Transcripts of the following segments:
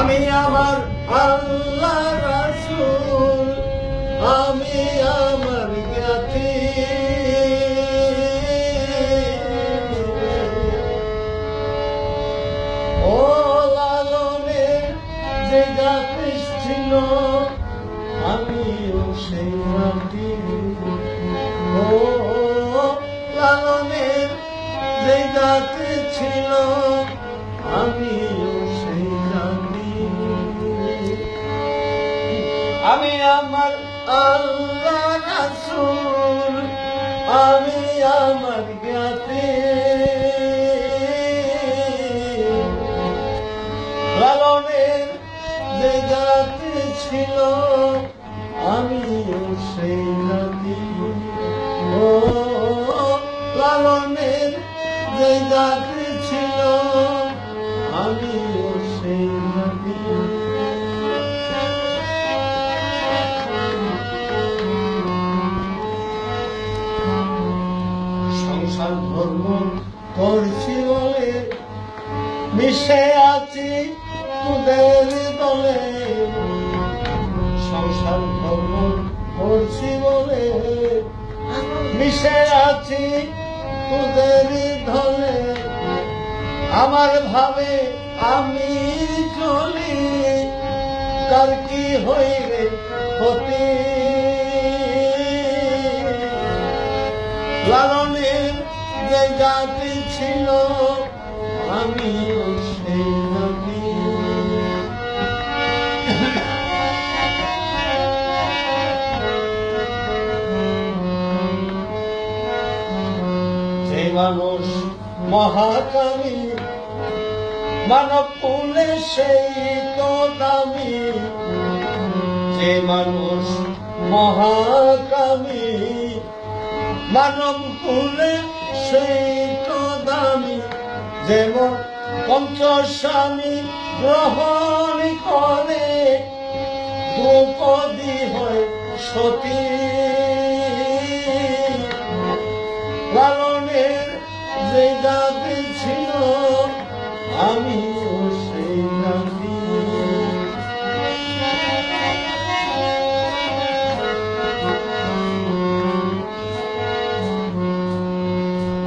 আমি আমার আল্লাহ রাসূল, আমি আমার জ্ঞাতি, ও লালনের যে জাতি ছিল আমিও সেই জাতি, ও লালনের যে জাতি ছিল আমিও সেই জাতি। আমি আমার আল্লাহ রাসূল, আমি আমার জ্ঞাতি, লালনের যে জাতি ছিল আমিও সেই জাতি, ও লালনের যে জাতি ছিল আমিও সেই জাতি। সংসার ধর্ম করছি বলে মিশে আছি তোদের দলে, সংসার ধর্ম করছি বলে মিশে আছি তোদের দলে। আমার ভাবে আমি চলি, কার কি হইবে ক্ষতি, লালনের যে জাতি ছিল আমিও সেই জাতি। যে মানুষ মহাকামী মানব কুলে সেই তো দামি, যে মানুষ মহাকামী মানব কুলে সেই তো দামি, যেমন পঞ্চস্বামী গ্রহণ করে দ্রৌপদী হয় সতী, লালনের যে জাতি ছিল আমিও সেই জাতি।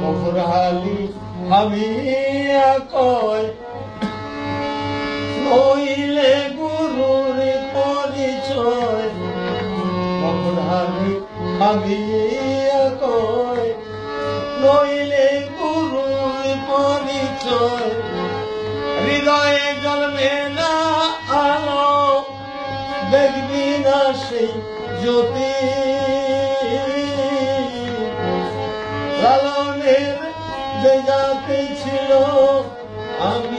কফরহালি ভাবিয়া কয় নইলে গুরুর পরিচয়, কফরহালি ভাবিয়া কয় নইলে গুরুর পরিচয়, হৃদয়ে জন্মে না আলো দেখবি না সেই জ্যোতি, লালনের যে জাতি ছিল আমি